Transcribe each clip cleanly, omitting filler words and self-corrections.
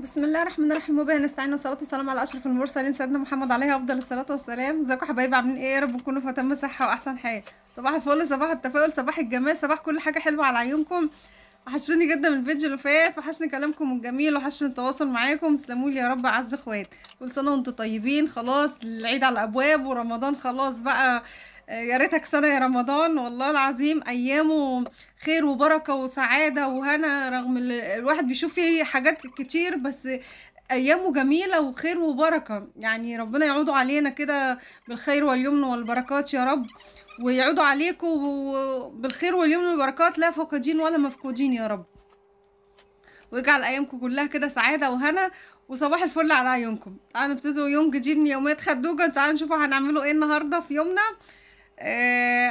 بسم الله الرحمن الرحيم، وبه نستعين، والصلاة والسلام على أشرف المرسلين سيدنا محمد عليه أفضل الصلاة والسلام. ازيكم يا حبايبي؟ عاملين ايه؟ يا رب تكونوا في أتم صحة وأحسن حال. صباح الفل، صباح التفاؤل، صباح الجمال، صباح كل حاجة حلوة على عيونكم. وحشوني جدا من الفيديو اللي فات، وحشني كلامكم الجميل، وحشني التواصل معاكم. تسلموا لي يا رب أعز اخوات. كل سنة وانتم طيبين. خلاص العيد على الأبواب، ورمضان خلاص بقى. يا ريتك سنة يا رمضان، والله العظيم أيامه خير وبركة وسعادة وهنا، رغم الواحد بيشوف فيه حاجات كتير، بس ايامه جميله وخير وبركه. يعني ربنا يعودوا علينا كده بالخير واليمن والبركات يا رب، ويعودوا عليكم بالخير واليمن والبركات، لا فاقدين ولا مفقودين يا رب، ويجعل ايامكم كلها كده سعاده وهنا وصباح الفل على عيونكم. تعالوا نبتدي يوم جديد من يوميات خدوجه. تعالوا نشوفوا هنعملوا ايه النهارده في يومنا.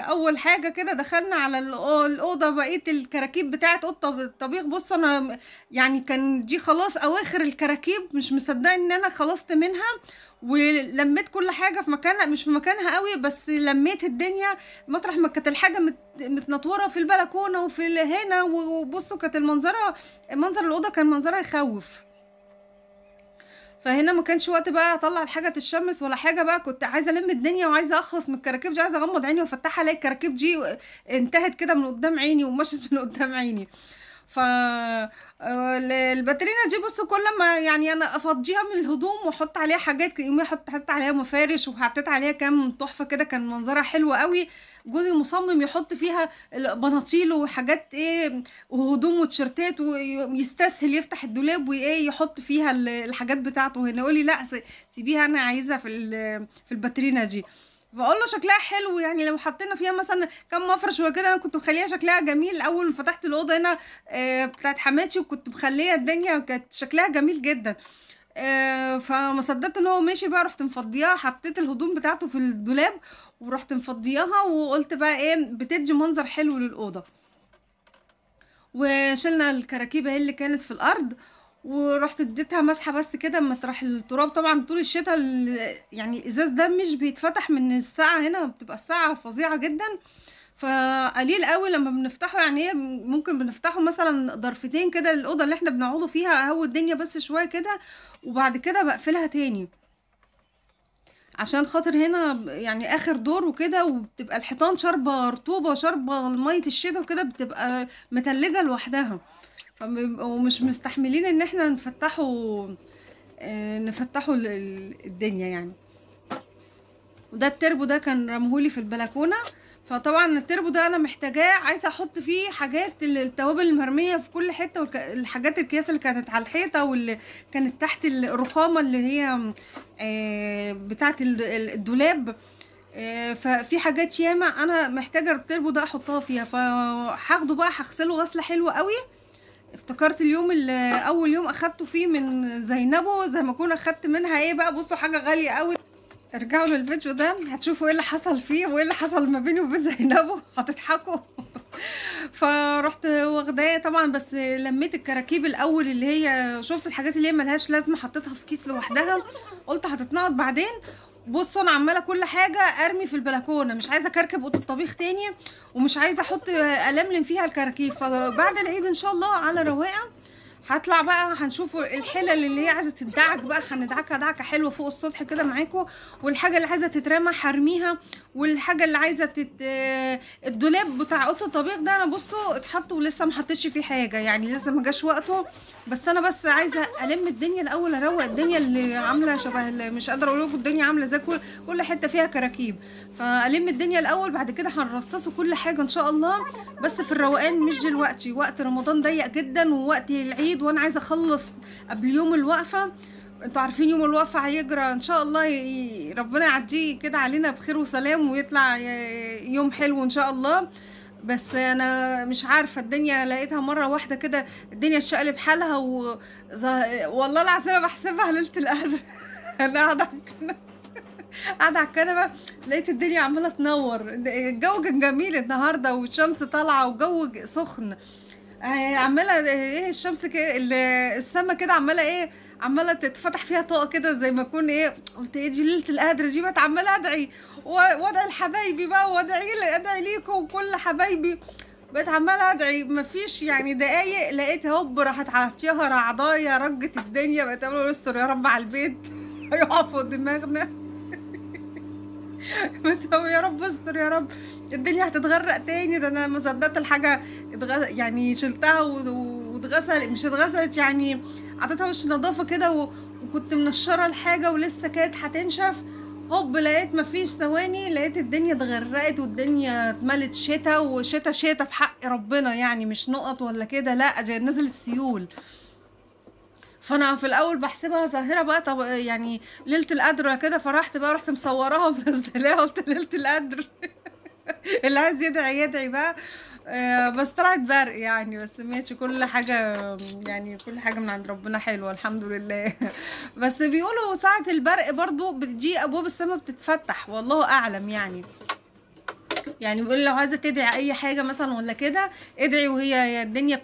اول حاجه كده دخلنا على الاوضه، بقيه الكراكيب بتاعه اوضه الطبيخ. بص انا يعني كان دي خلاص اواخر الكراكيب، مش مصدقه ان انا خلصت منها، ولميت كل حاجه في مكانها، مش في مكانها قوي بس لميت الدنيا. مطرح ما كانت الحاجه متنطوره في البلكونه وفي هنا. وبصوا كانت منظر الاوضه كان منظرها يخوف. فهنا ما كانش وقت بقى اطلع الحاجه تتشمس ولا حاجه، بقى كنت عايزه الم الدنيا وعايزه اخلص من الكراكيب دي، عايزه اغمض عيني وافتحها الاقي الكراكيب دي انتهت كده من قدام عيني ومشت من قدام عيني. ف الباترينا دي بصوا كل ما يعني انا افضيها من الهدوم واحط عليها حاجات، يومي حط عليها مفارش وحطيت عليها كام تحفه كده، كان منظرها حلو قوي. جوزي مصمم يحط فيها بناطيل وحاجات ايه وهدوم وتيشرتات، ويستسهل يفتح الدولاب وايه يحط فيها الحاجات بتاعته هنا. يقول لي لا سيبيها، انا عايزه في الباترينا دي. فاقول له شكلها حلو، يعني لو حطينا فيها مثلا كم مفرش وكده. انا كنت مخليها شكلها جميل اول ما فتحت الاوضه هنا بتاعت حماتي، وكنت مخليه الدنيا كانت شكلها جميل جدا. فما صدقت ان هو ماشي بقى، رحت مفضياها، حطيت الهدوم بتاعته في الدولاب ورحت مفضياها، وقلت بقى ايه بتدي منظر حلو للاوضه. وشلنا الكراكيب اهي اللي كانت في الارض، ورحت اديتها مسحه بس كده مطرح التراب. طبعا طول الشتاء يعني الازاز ده مش بيتفتح من الساعه، هنا بتبقى الساعه فظيعه جدا، فقليل قوي لما بنفتحه. يعني ايه ممكن بنفتحه مثلا ضرفتين كده للاوضه اللي احنا بنقعدوا فيها، اهو الدنيا بس شويه كده، وبعد كده بقفلها تاني عشان خاطر هنا يعني اخر دور وكده، وبتبقى الحيطان شاربه رطوبه، شاربه ميه الشتاء وكده، بتبقى متلجه لوحدها. ومش مستحملين ان احنا نفتحوا الدنيا يعني. وده التربو ده كان رمهولي في البلكونه. فطبعا التربو ده انا محتاجاه، عايزه احط فيه حاجات التوابل المرميه في كل حته، والحاجات الكياس اللي كانت على الحيطه واللي كانت تحت الرخامه اللي هي بتاعه الدولاب. ففي حاجات ياما انا محتاجه التربو ده احطها فيها، فهاخده بقى هغسله غسله حلوه قوي. افتكرت اليوم اللي اول يوم اخدته فيه من زينبو، زي ما اكون اخدت منها ايه بقى. بصوا حاجه غاليه قوي، ارجعوا للفيديو ده هتشوفوا ايه اللي حصل فيه وايه اللي حصل ما بيني وبين زينبو، هتضحكوا. فرحت واخداه طبعا، بس لميت الكراكيب الاول اللي هي شفت الحاجات اللي هي ملهاش لازمه، حطيتها في كيس لوحدها، قلت هتتنقط بعدين. بصوا انا عماله كل حاجه ارمي في البلكونه، مش عايزه اكركب اوضه الطبيخ تاني، ومش عايزه احط الملم فيها الكراكيب. فبعد العيد ان شاء الله على رواقه هطلع بقى، هنشوفوا الحلل اللي هي عايزه تدعك بقى، هندعكها دعكه حلوه فوق السطح كده معاكم. والحاجه اللي عايزه تترمى هرميها، والحاجه اللي عايزه الدولاب بتاع اوضه الطبيخ ده انا بصوا اتحط ولسه ما حطيتش فيه حاجه، يعني لسه ما جاش وقته. بس انا بس عايزه الم الدنيا الاول، اروق الدنيا اللي عامله شبه مش قادره اقول لكم الدنيا عامله زي كل حته فيها كراكيب. فالم الدنيا الاول، بعد كده هنرصصوا كل حاجه ان شاء الله، بس في الروقان مش دلوقتي. وقت رمضان ضيق جدا ووقت العيد، وانا عايزه اخلص قبل يوم الوقفه. انتوا عارفين يوم الوقفه هيجرى ان شاء الله، ربنا يعديه كده علينا بخير وسلام، ويطلع يوم حلو ان شاء الله. بس انا مش عارفه الدنيا لقيتها مره واحده كده الدنيا اتشقلب حالها والله العظيم انا بحسبها ليله القدر. انا قاعده على الكنبه، لقيت الدنيا عماله تنور. الجو كان جميل النهارده، والشمس طالعه والجو سخن. عماله ايه الشمس كده، السما كده عماله ايه، عماله تتفتح فيها طاقه كده، زي ما اكون ايه، قلت ايه دي ليله القدر دي بقى. عماله ادعي وادعي لحبايبي بقى، ادعي ليكم وكل حبايبي. بقيت عماله ادعي، مفيش يعني دقايق لقيت هوب راحت عطيها رعضايه رجت الدنيا. بقيت اقول استر يا رب على البيت هيقع فوق دماغنا. بقيت أقول يا رب استر يا رب، الدنيا هتتغرق تاني. ده انا ما صدقت الحاجه يعني شلتها واتغسل، مش اتغسلت يعني، عطيتها وش نظافه كده وكنت منشره الحاجه ولسه كانت هتنشف. هوب لقيت مفيش ثواني لقيت الدنيا اتغرقت والدنيا اتملت شتا، وشتا شتا بحق ربنا يعني، مش نقط ولا كده، لا ده نزل السيول. فانا في الاول بحسبها ظاهره بقى، طب يعني ليله القدر كده، فرحت بقى رحت مصوراها ومنزلاها قلت ليله القدر. اللي عايز يدعي يدعي بقى. بس طلعت برق يعني، بس ماشي كل حاجة، يعني كل حاجة من عند ربنا حلوة الحمد لله. بس بيقولوا ساعة البرق برضو بتجي أبواب السماء بتتفتح، والله أعلم يعني بيقول لو عايزة تدعي أي حاجة مثلا ولا كده ادعي وهي الدنيا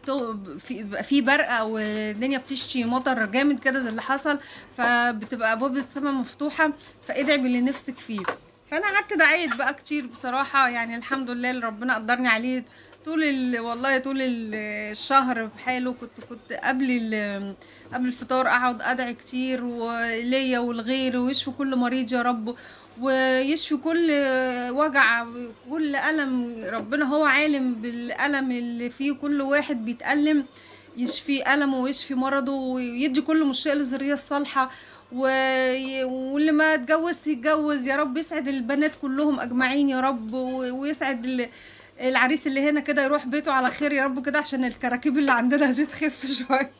في برق أو الدنيا بتشتي مطر جامد كده زي اللي حصل، فبتبقى أبواب السماء مفتوحة، فادعي باللي نفسك فيه. فانا قعدت دعيت بقى كتير بصراحه، يعني الحمد لله اللي ربنا قدرني عليه والله طول الشهر بحاله. كنت قبل الفطار اقعد ادعي كتير، وليا والغير، ويشفي كل مريض يا رب، ويشفي كل وجع، كل ألم. ربنا هو عالم بالألم اللي فيه كل واحد بيتألم، يشفي ألمه ويشفي مرضه ويدي كل مشتاق للذرية الصالحة. واللي ما اتجوز يتجوز يا رب، يسعد البنات كلهم اجمعين يا رب، ويسعد العريس اللي هنا كده يروح بيته على خير يا رب كده، عشان الكراكيب اللي عندنا دي تخف شويه.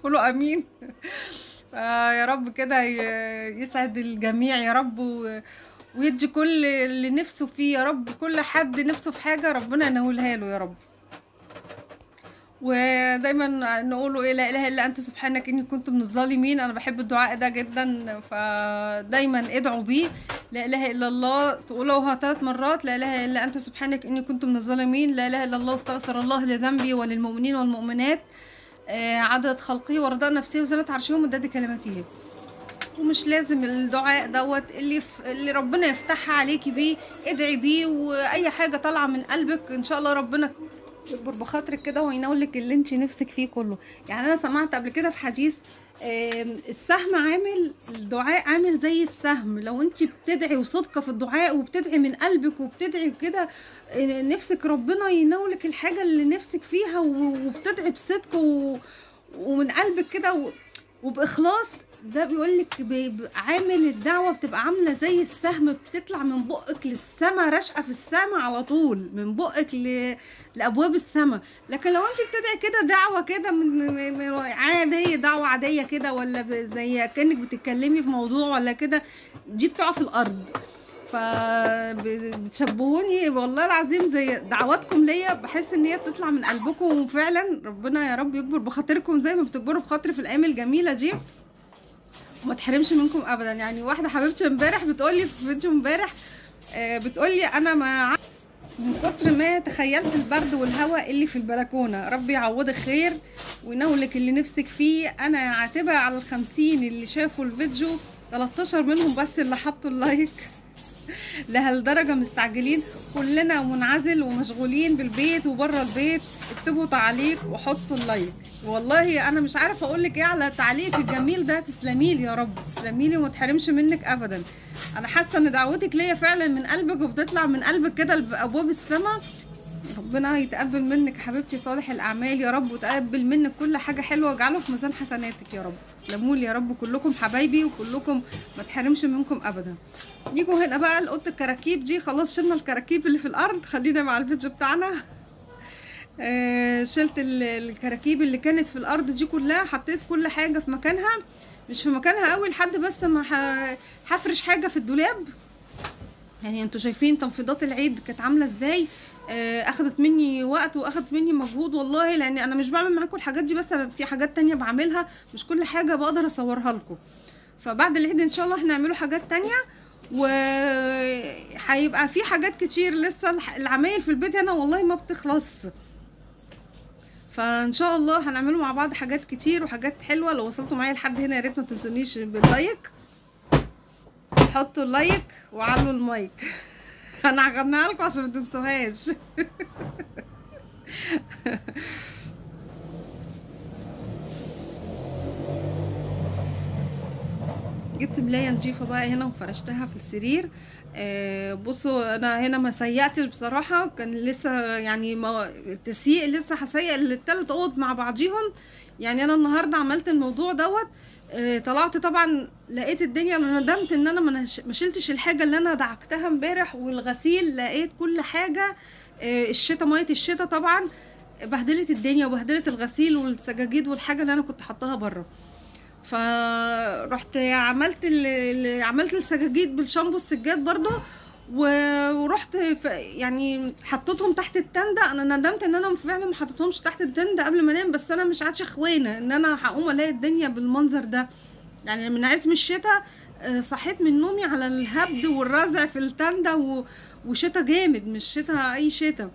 قولوا امين. يا رب كده يسعد الجميع يا رب، ويدي كل اللي نفسه فيه يا رب، كل حد نفسه في حاجه ربنا ينولها له يا رب. ودايما نقوله ايه، لا اله الا انت سبحانك اني كنت من الظالمين. انا بحب الدعاء ده جدا، فدايما ادعوا بيه. لا اله الا الله تقولوها 3 مرات، لا اله الا انت سبحانك اني كنت من الظالمين، لا اله الا الله واستغفر الله لذنبي وللمؤمنين والمؤمنات عدد خلقه ورضاء نفسه وزنة عرشه ومداد كلماته. ومش لازم الدعاء دوت اللي ربنا يفتحها عليكي بيه ادعي بيه، واي حاجه طالعه من قلبك ان شاء الله ربنا يكبر بخاطرك كده وينولك اللي انت نفسك فيه كله. يعني انا سمعت قبل كده في حديث السهم عامل، الدعاء عامل زي السهم، لو انت بتدعي وصادقه في الدعاء وبتدعي من قلبك وبتدعي كده نفسك ربنا ينولك الحاجه اللي نفسك فيها، وبتدعي بصدق ومن قلبك كده وبإخلاص، ده بيقولك عامل الدعوة بتبقى عاملة زي السهم، بتطلع من بقك للسما، راشقة في السما على طول من بقك لأبواب السما. لكن لو انت بتدعي كده دعوة كده من عادية، دعوة عادية كده، ولا زي كأنك بتتكلمي في موضوع ولا كده، دي بتقع في الأرض. فبتشبهوني والله العظيم زي دعواتكم ليا، بحس ان هي بتطلع من قلبكم، وفعلا ربنا يا رب يكبر بخاطركم زي ما بتكبروا بخاطري في الايام الجميله دي، وما تحرمش منكم ابدا. يعني واحده حبيبتي امبارح بتقولي في فيديو امبارح بتقولي انا من كتر ما تخيلت البرد والهواء اللي في البلكونه، ربي يعوضك خير وينولك اللي نفسك فيه. انا عاتبه على ال50 اللي شافوا الفيديو، 13 منهم بس اللي حطوا اللايك. لهالدرجه مستعجلين، كلنا منعزل ومشغولين بالبيت وبره البيت. اكتبوا تعليق وحطوا اللايك. والله انا مش عارفه اقول لك ايه على تعليقك الجميل ده، تسلميلي يا رب، تسلميلي وما تحرمش منك ابدا. انا حاسه ان دعوتك ليا فعلا من قلبك وبتطلع من قلبك كده لابواب السماء. ربنا يتقبل منك حبيبتي صالح الاعمال يا رب، وتقبل منك كل حاجه حلوه واجعله في ميزان حسناتك يا رب. تسلموا لي يا رب كلكم حبايبي، وكلكم ما تحرمش منكم ابدا. نيجوا هنا بقى لأوضة الكراكيب دي، خلاص شلنا الكراكيب اللي في الارض، خلينا مع الفيديو بتاعنا. شلت الكراكيب اللي كانت في الارض دي كلها، حطيت كل حاجه في مكانها، مش في مكانها قوي لحد بس ما هفرش حاجه في الدولاب. يعني انتوا شايفين تنفيضات العيد كانت عامله ازاي، اخدت مني وقت واخدت مني مجهود والله، لان انا مش بعمل معاكم الحاجات دي بس، انا في حاجات تانية بعملها، مش كل حاجه بقدر اصورها لكم. فبعد العيد ان شاء الله هنعملوا حاجات تانية، وهيبقى في حاجات كتير لسه. العمايل في البيت هنا والله ما بتخلص، فان شاء الله هنعملوا مع بعض حاجات كتير وحاجات حلوه. لو وصلتوا معايا لحد هنا يا ريت ما تنسونيش باللايك، حطوا اللايك وعلوا المايك. انا هغنيها لكم عشان ما تنسوهاش. جبت ملاية نضيفة بقى هنا وفرشتها في السرير. بصوا انا هنا ما سيقتش بصراحة، كان لسه يعني ما التسييق لسه هسيق التلات اوض مع بعضيهم. يعني انا النهاردة عملت الموضوع دوت. طلعت طبعا لقيت الدنيا، انا ندمت ان انا ما شلتش الحاجة اللي انا دعكتها امبارح، والغسيل لقيت كل حاجة. الشتا، مية الشتا طبعا بهدلت الدنيا وبهدلت الغسيل والسجاجيد والحاجة اللي انا كنت حطاها بره. فرحت عملت السجاجيد بالشامبو السجاد برضو. ورحت يعني حطيتهم تحت التندة. انا ندمت ان انا فعلا ما حطيتهمش تحت التندة قبل ما انام، بس انا مش عادش خوانه ان انا هقوم الاقي الدنيا بالمنظر ده. يعني من عزم الشتاء صحيت من نومي على الهبد والرزع في التندة وشتا جامد، مش شتا اي شتا.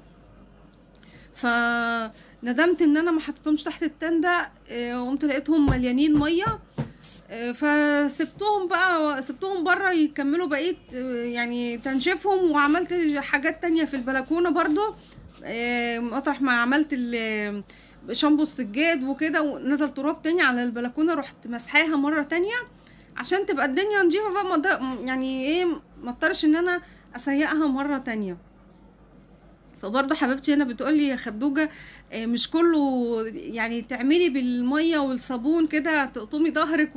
فندمت ان انا ما حطيتهمش تحت التندة. قمت لقيتهم مليانين ميه. فسبتهم بقى، سبتهم بره يكملوا بقيه يعني تنشيفهم. وعملت حاجات تانية في البلكونه برضو. مطرح ما عملت شامبو السجاد وكده ونزل تراب تاني على البلكونه، رحت مسحاها مره تانية عشان تبقى الدنيا نضيفه بقى. يعني ايه، ما اضطرش ان انا اسيقها مره تانية. فبرضه حبيبتي هنا بتقولي يا خدوجة، مش كله يعني تعملي بالمية والصابون كده تقطمي ظهرك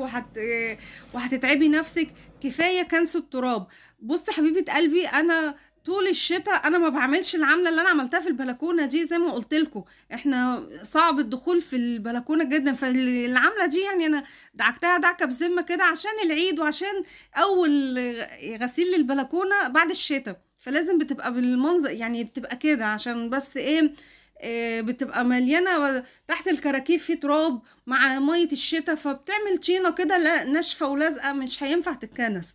وهتتعبي نفسك، كفاية كنس التراب. بص حبيبة قلبي، انا طول الشتاء انا ما بعملش العملة اللي انا عملتها في البلكونة دي. زي ما قلت لكم احنا صعب الدخول في البلكونة جدا، فالعملة دي يعني انا دعكتها دعكة بذمة كده عشان العيد وعشان اول غسيل للبلكونة بعد الشتاء. فلازم بتبقى بالمنظر يعني بتبقى كده عشان بس ايه، بتبقى مليانه تحت الكراكيب في تراب مع ميه الشتاء، فبتعمل طينه كده ناشفه ولازقه مش هينفع تتكنس.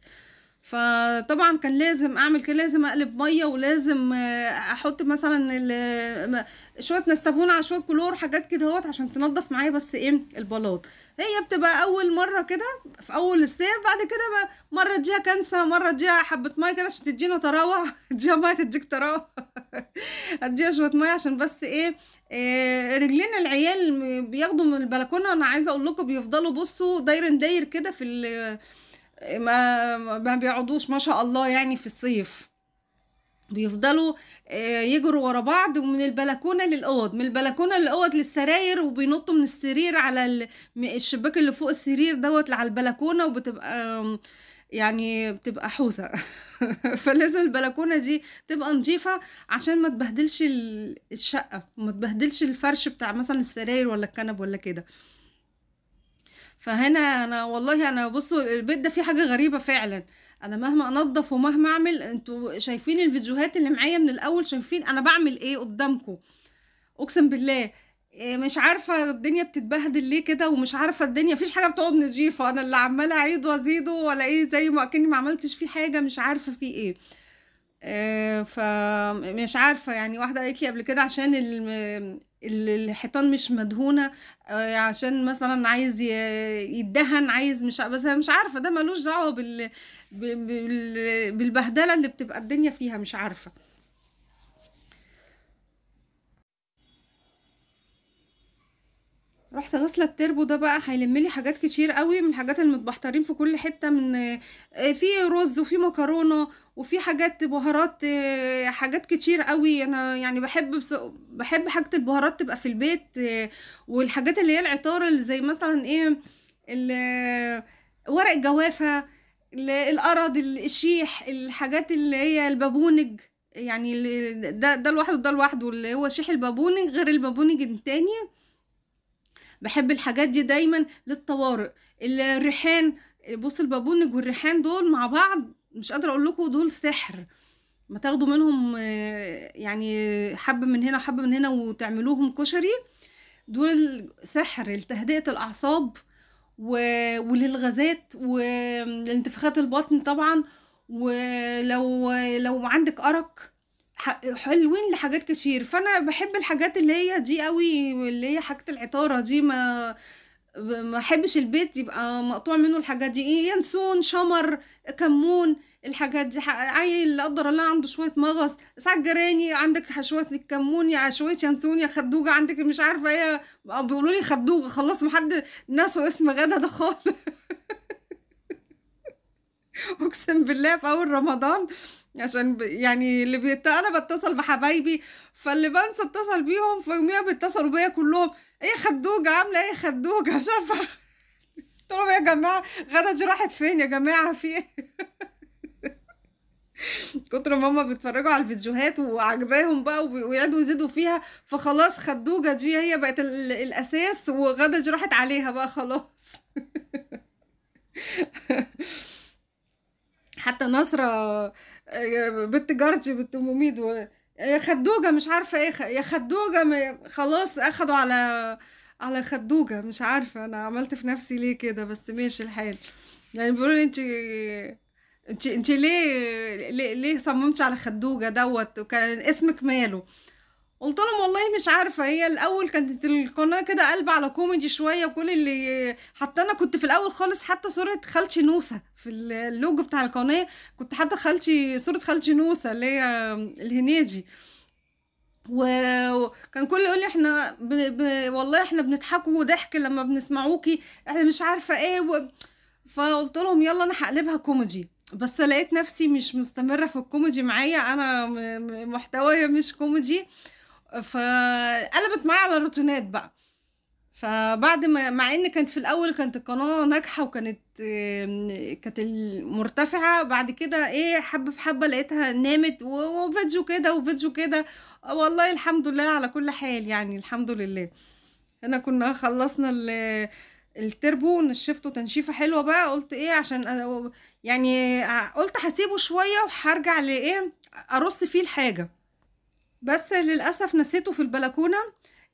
فطبعا كان لازم اعمل كده، لازم اقلب ميه ولازم احط مثلا شويه نستبون على شويه كلور حاجات كده اهوت عشان تنضف معايا بس ايه البلاط. هي بتبقى اول مره كده في اول الصيف، بعد كده بقى مره تديها كنسه، مره تديها حبه ميه كده عشان تدينا طراوه. تديها ميه تديك طراوه. اديها شويه ميه عشان بس ايه، رجلين العيال بياخدوا من البلكونه. انا عايزه اقول لكم بيفضلوا بصوا داير كده في ما بيقعدوش ما شاء الله يعني في الصيف. بيفضلوا يجروا ورا بعض، ومن البلكونه للاوض، من البلكونه للاوض للسراير، وبينطوا من السرير على الشباك اللي فوق السرير دوت على البلكونه، وبتبقى يعني بتبقى حوسه. فلازم البلكونه دي تبقى نظيفه عشان ما تبهدلش الشقه وما تبهدلش الفرش بتاع مثلا السراير ولا الكنب ولا كده. فهنا انا والله انا بصوا البيت ده فيه حاجه غريبه فعلا. انا مهما انضف ومهما اعمل، انتوا شايفين الفيديوهات اللي معايا من الاول، شايفين انا بعمل ايه قدامكم. اقسم بالله مش عارفه الدنيا بتتبهدل ليه كده، ومش عارفه الدنيا مفيش حاجه بتقعد نضيفه. انا اللي عماله اعيد وازيده ولا ايه، زي ما اكني ما عملتش فيه حاجه، مش عارفه فيه ايه. فمش عارفة يعني. واحدة قالت لي قبل كده عشان الحيطان مش مدهونة، عشان مثلا عايز يدهن، عايز مش بس أنا مش عارفة ده ملوش دعوة بالبهدلة اللي بتبقى الدنيا فيها، مش عارفة. رحت غسله التربو ده بقى هيلم لي حاجات كتير قوي من الحاجات المتبحترين في كل حته، من في رز وفي مكرونه وفي حاجات بهارات، حاجات كتير قوي. انا يعني بحب حاجه البهارات تبقى في البيت. والحاجات اللي هي العطار اللي زي مثلا ايه، ورق الجوافه، القرض، الشيح، الحاجات اللي هي البابونج. يعني ده لوحده، ده لوحده اللي هو شيح البابونج غير البابونج التاني. بحب الحاجات دي دايما للطوارئ. الريحان، بص البابونج والريحان دول مع بعض مش قادره اقول لكم دول سحر. ما تاخدوا منهم يعني حبه من هنا وحبه من هنا وتعملوهم كشري، دول سحر لتهدئه الاعصاب وللغازات ولانتفاخات البطن طبعا. لو عندك ارق، حلوين لحاجات كتير. فانا بحب الحاجات اللي هي دي قوي، واللي هي حاجة العطارة دي. ما ما احبش البيت يبقى مقطوع منه الحاجات دي، ايه، ينسون، شمر، كمون، الحاجات دي. عيل لا قدر الله عنده شويه مغص، ساعات جيراني عندك شويه كمون يا شويه ينسون يا خدوجه، عندك مش عارفه ايه، بيقولوا لي خدوجه، خلاص محد ناسه اسم غدا ده خالص. اقسم بالله في اول رمضان، عشان يعني انا بتصل بحبايبي، فاللي بنسى اتصل بيهم، فيوميها بيتصلوا بيا كلهم: ايه يا خدوجه، عامله ايه يا خدوجه، مش عارفه. قلت لهم يا جماعه غدا دي راحت فين يا جماعه، في ايه؟ كتر ماما بيتفرجوا على الفيديوهات وعجباهم بقى ويقعدوا يزيدوا فيها، فخلاص خدوجه دي هي بقت الاساس، وغدا دي راحت عليها بقى خلاص. حتى نصرة، بنت جارتي بنت ام ميد يا خدوجة مش عارفة ايه، يا خدوجة، خلاص اخدوا على خدوجة، مش عارفة انا عملت في نفسي ليه كده، بس ماشي الحال. يعني بيقولوا لي: انت ليه صممتي على خدوجة دوت، وكان اسمك ماله؟ قلت لهم والله مش عارفه، هي الاول كانت القناه كده قلب على كوميدي شويه، وكل اللي حتى انا كنت في الاول خالص حتى صوره خالتي نوسه في اللوجو بتاع القناه، كنت حاطه صوره خالتي نوسه اللي هي الهنيدي. وكان كل يقول لي: احنا والله احنا بنضحكوا ضحك لما بنسمعوكي، احنا مش عارفه ايه فقلت لهم يلا انا هقلبها كوميدي، بس لقيت نفسي مش مستمره في الكوميدي معايا، انا محتوايا مش كوميدي، فقلبت معايا على روتينات بقى. فبعد ما مع ان كانت في الاول كانت القناه ناجحه، كانت المرتفعه، بعد كده ايه، حبه في حبه لقيتها نامت، وفيديو كده وفيديو كده. والله الحمد لله على كل حال، يعني الحمد لله. انا كنا خلصنا التربو، نشفته تنشيفه حلوه بقى، قلت ايه عشان يعني قلت هسيبه شويه وهرجع لايه ارص فيه الحاجه، بس للأسف نسيته في البلكونة.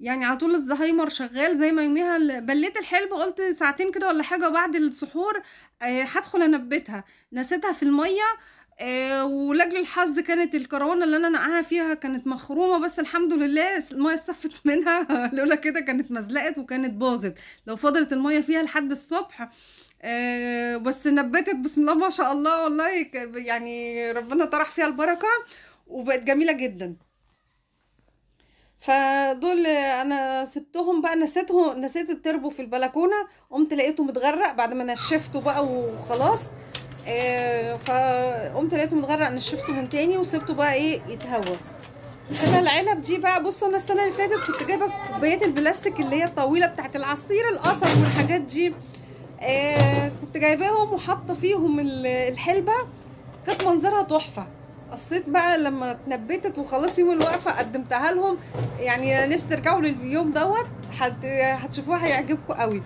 يعني على طول الزهايمر شغال زي ما يوميها بليت الحلبة، قلت ساعتين كده ولا حاجة بعد السحور هدخل انبتها، نسيتها في المية. ولأجل الحظ كانت الكروانة اللي انا نقعها فيها كانت مخرومة، بس الحمد لله المية صفت منها. لولا كده كانت مزلقت وكانت باظت، لو فضلت المية فيها لحد الصبح. بس نبتت بسم الله ما شاء الله، والله يعني ربنا طرح فيها البركة، وبقت جميلة جدا. فدول انا سبتهم بقى، نسيت التربو في البلكونه، قمت لقيته متغرق بعد ما نشفته بقى وخلاص. فقمت لقيته متغرق، نشفته من تاني وسبته بقى ايه يتهوى كده. العلب دي بقى بصوا، انا السنه اللي فاتت كنت جايبه كوبايات البلاستيك اللي هي الطويله بتاعت العصير القصب والحاجات دي، كنت جايباهم وحاطه فيهم الحلبه، كانت منظرها تحفه. قصيت بقى لما اتنبتت وخلاص يوم الوقفه قدمتها لهم، يعني نفسي ترجعوا لليوم دوت، هتشوفوها هيعجبكم قوي.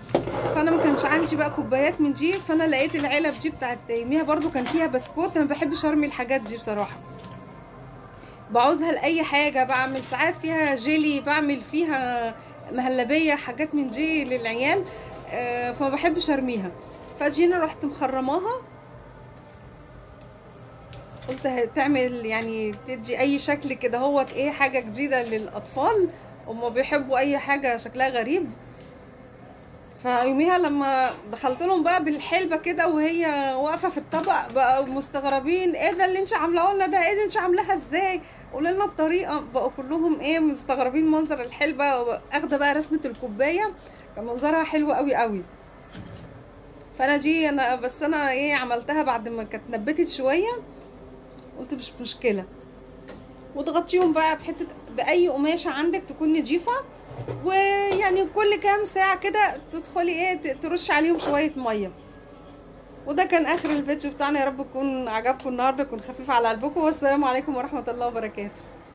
فانا ما كانش عندي بقى كوبايات من دي، فانا لقيت العلب دي بتاعت يوميها برضو كان فيها بسكوت، انا ما بحبش ارمي الحاجات دي بصراحه، بعوزها لاي حاجه، بعمل ساعات فيها جيلي، بعمل فيها مهلبيه، حاجات من دي للعيال، فما بحبش ارميها. فجينا رحت مخرماها، قلت تعمل يعني تدي اي شكل كده، هو ايه حاجه جديده للاطفال، هما بيحبوا اي حاجه شكلها غريب. فيوميها لما دخلت لهم بقى بالحلبه كده وهي واقفه في الطبق، بقوا مستغربين: ايه ده اللي انت عاملاه لنا ده، ايه ده انت عاملاها ازاي، قولي لنا الطريقه. بقوا كلهم ايه مستغربين منظر الحلبه، اخده بقى رسمه الكوبايه، كان منظرها حلو قوي قوي. فانا دي انا ايه عملتها بعد ما كانت نبتت شويه، قلت مش مشكله، وتغطيهم بقى باي قماشه عندك تكون نضيفه، ويعني كل كام ساعه كده تدخلي ايه ترش عليهم شويه ميه. وده كان اخر الفيديو بتاعنا، يا رب يكون عجبكم النهارده، يكون خفيف على قلبكم، والسلام عليكم ورحمه الله وبركاته.